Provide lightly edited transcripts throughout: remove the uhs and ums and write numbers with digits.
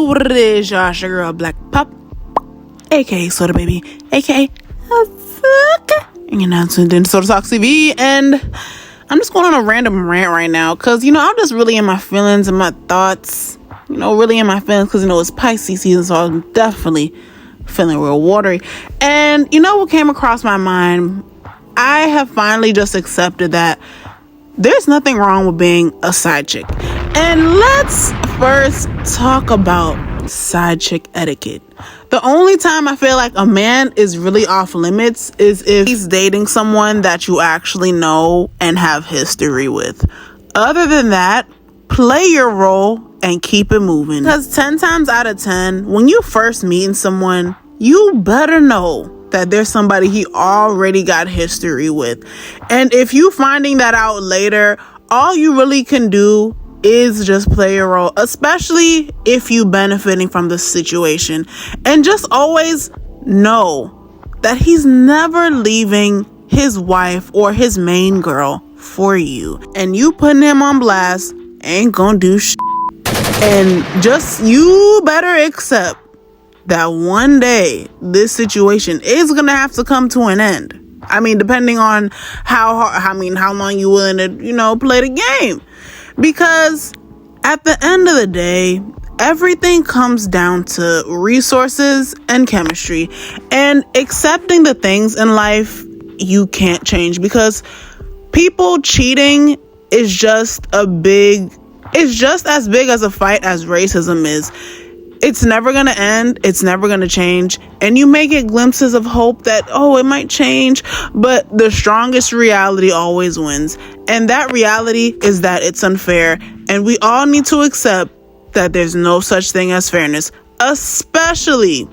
what it is, y'all. It's your girl, Black Pop, aka Soda Baby, aka Fuck. And you're now tuned in to Soda Talks TV. And I'm just going on a random rant right now because, I'm just really in my feelings and my thoughts. Really in my feelings because, it's Pisces season, so I'm definitely feeling real watery. And what came across my mind? I have finally just accepted that there's nothing wrong with being a side chick. And let's first talk about side chick etiquette. The only time I feel like a man is really off limits is if he's dating someone that you actually know and have history with. Other than that, play your role and keep it moving. Because 10 times out of 10, when you first meeting someone, you better know that there's somebody he already got history with. And if you finding that out later, all you really can do is just play your role, especially if you benefiting from the situation. And just always know that he's never leaving his wife or his main girl for you. And you putting him on blast ain't gonna do shit. And just, you better accept that one day this situation is gonna have to come to an end. I mean, depending on how long you willing to, play the game. Because at the end of the day, everything comes down to resources and chemistry and accepting the things in life you can't change. Because people cheating is just as big as a fight as racism is. It's never going to end. It's never going to change. And you may get glimpses of hope that, it might change. But the strongest reality always wins. And that reality is that it's unfair. And we all need to accept that there's no such thing as fairness, especially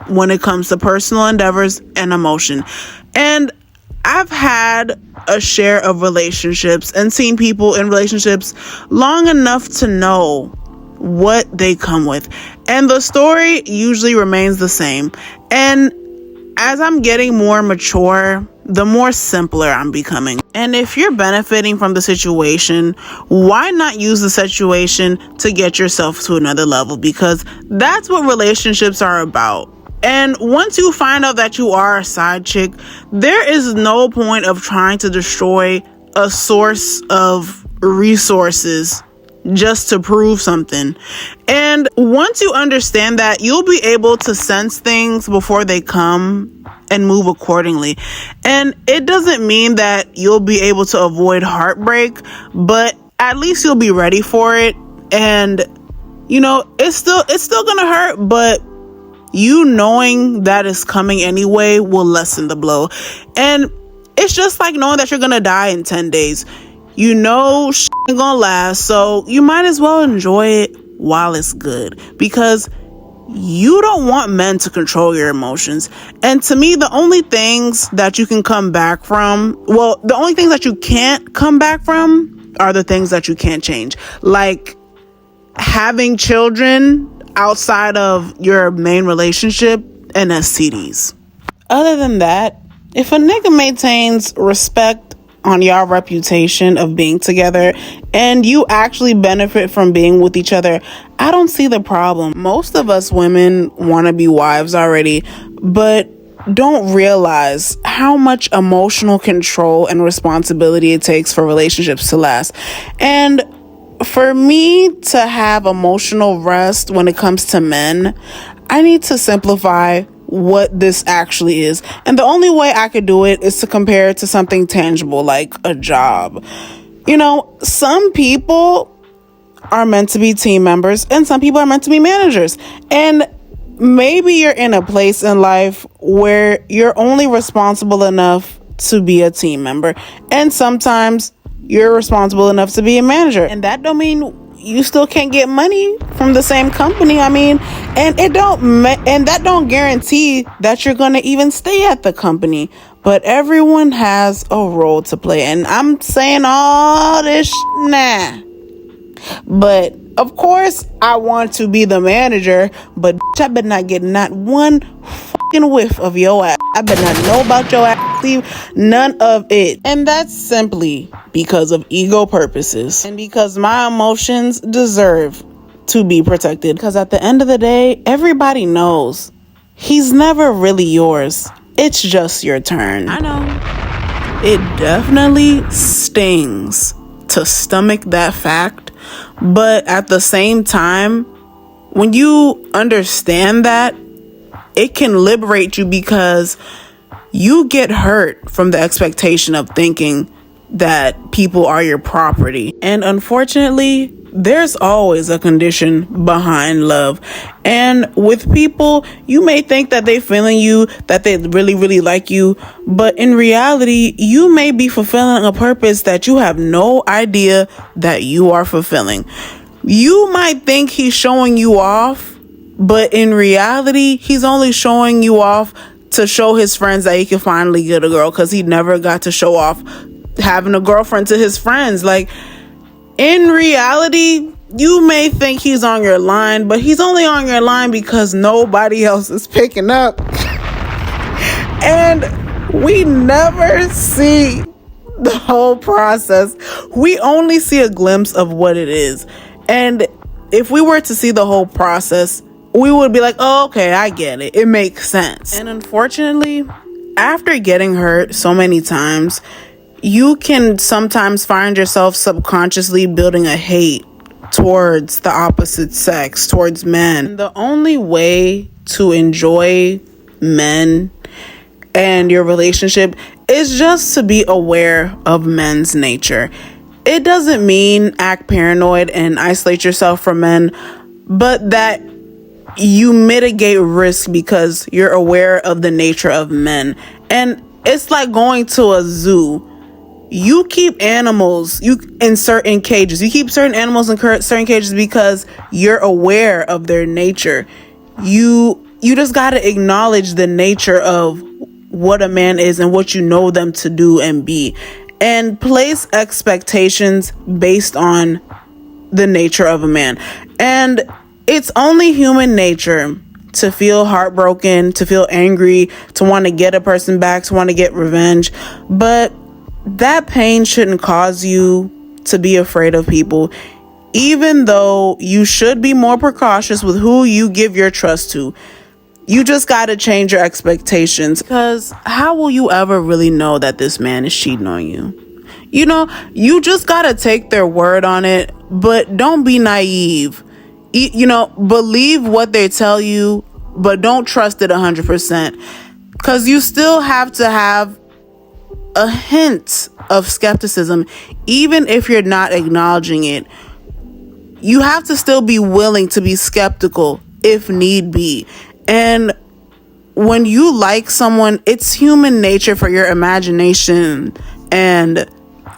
when it comes to personal endeavors and emotion. And I've had a share of relationships and seen people in relationships long enough to know what they come with. And the story usually remains the same. And as I'm getting more mature, the more simpler I'm becoming. And if you're benefiting from the situation, why not use the situation to get yourself to another level? Because that's what relationships are about. And once you find out that you are a side chick, there is no point of trying to destroy a source of resources just to prove something. And once you understand that, you'll be able to sense things before they come and move accordingly. And it doesn't mean that you'll be able to avoid heartbreak, but at least you'll be ready for it. And it's still gonna hurt, but you knowing that it's coming anyway will lessen the blow. And it's just like knowing that you're gonna die in 10 days. Shit ain't gonna last, so you might as well enjoy it while it's good, because you don't want men to control your emotions. And to me, the only things that you can come back from, the only things that you can't come back from are the things that you can't change, like having children outside of your main relationship and STDs. Other than that, if a nigga maintains respect on y'all reputation of being together and you actually benefit from being with each other, I don't see the problem. Most of us women want to be wives already, but don't realize how much emotional control and responsibility it takes for relationships to last. And for me to have emotional rest when it comes to men, I need to simplify what this actually is. And the only way I could do it is to compare it to something tangible, like a job. Some people are meant to be team members and some people are meant to be managers. And maybe you're in a place in life where you're only responsible enough to be a team member. And sometimes you're responsible enough to be a manager. And that don't mean you still can't get money from the same company. And that don't guarantee that you're going to even stay at the company. But everyone has a role to play. And I'm saying all this but of course I want to be the manager, but I better not get not one fucking whiff of your ass. I better not know about your ass, leave none of it. And that's simply because of ego purposes and because my emotions deserve to be protected, because at the end of the day, everybody knows he's never really yours. It's just your turn. I know. It definitely stings to stomach that fact, but at the same time, when you understand that, it can liberate you, because you get hurt from the expectation of thinking that people are your property. And unfortunately, there's always a condition behind love. And with people, you may think that they're feeling you, that they really, really like you. But in reality, you may be fulfilling a purpose that you have no idea that you are fulfilling. You might think he's showing you off, but in reality, he's only showing you off to show his friends that he can finally get a girl, because he never got to show off having a girlfriend to his friends. Like, in reality, you may think he's on your line, but he's only on your line because nobody else is picking up. And we never see the whole process. We only see a glimpse of what it is. And if we were to see the whole process, we would be like, oh, okay, I get it. It makes sense. And unfortunately, after getting hurt so many times, you can sometimes find yourself subconsciously building a hate towards the opposite sex, towards men. And the only way to enjoy men and your relationship is just to be aware of men's nature. It doesn't mean act paranoid and isolate yourself from men, but that you mitigate risk because you're aware of the nature of men. And it's like going to a zoo. You keep animals in certain cages. You keep certain animals in certain cages because you're aware of their nature. You just got to acknowledge the nature of what a man is and what you know them to do and be, and place expectations based on the nature of a man. And it's only human nature to feel heartbroken, to feel angry, to want to get a person back, to want to get revenge. But that pain shouldn't cause you to be afraid of people, even though you should be more precautious with who you give your trust to. You just got to change your expectations, because how will you ever really know that this man is cheating on you? You know, you just got to take their word on it, but don't be naive. You know, believe what they tell you, but don't trust it 100%, because you still have to have a hint of skepticism. Even if you're not acknowledging it, you have to still be willing to be skeptical if need be. And when you like someone, it's human nature for your imagination and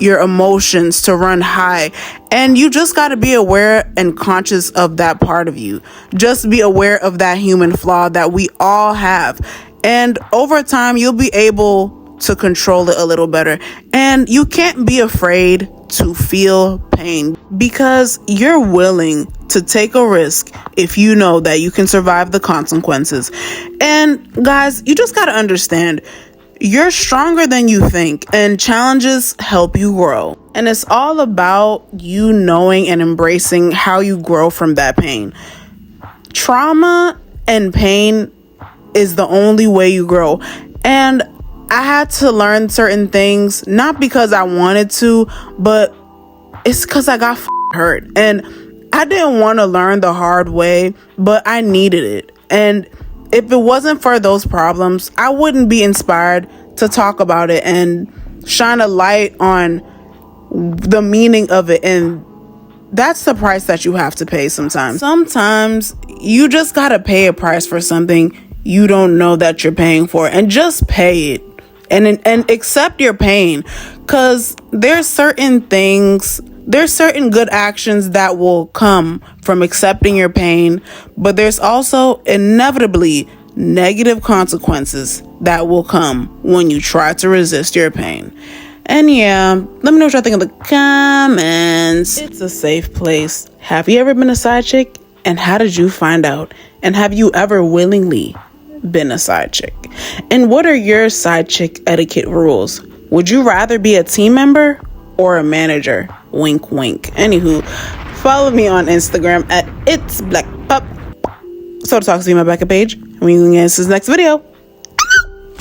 your emotions to run high, and you just got to be aware and conscious of that part of you. Just be aware of that human flaw that we all have, and over time you'll be able to control it a little better. And you can't be afraid to feel pain, because you're willing to take a risk if you know that you can survive the consequences. And guys, you just got to understand, you're stronger than you think, and challenges help you grow. And it's all about you knowing and embracing how you grow from that pain. Trauma and pain is the only way you grow. And I had to learn certain things, not because I wanted to, but it's because I got hurt. And I didn't want to learn the hard way, but I needed it. And if it wasn't for those problems, I wouldn't be inspired to talk about it and shine a light on the meaning of it. And that's the price that you have to pay sometimes. Sometimes you just got to pay a price for something you don't know that you're paying for, and just pay it and accept your pain, because there's certain good actions that will come from accepting your pain, but there's also inevitably negative consequences that will come when you try to resist your pain. And yeah, let me know what y'all think in the comments. It's a safe place. Have you ever been a side chick? And how did you find out? And have you ever willingly been a side chick? And what are your side chick etiquette rules? Would you rather be a team member or a manager? Wink, wink. Anywho, follow me on Instagram at It's Black Pup. Soda Talks, see my backup page. And we can get into this next video.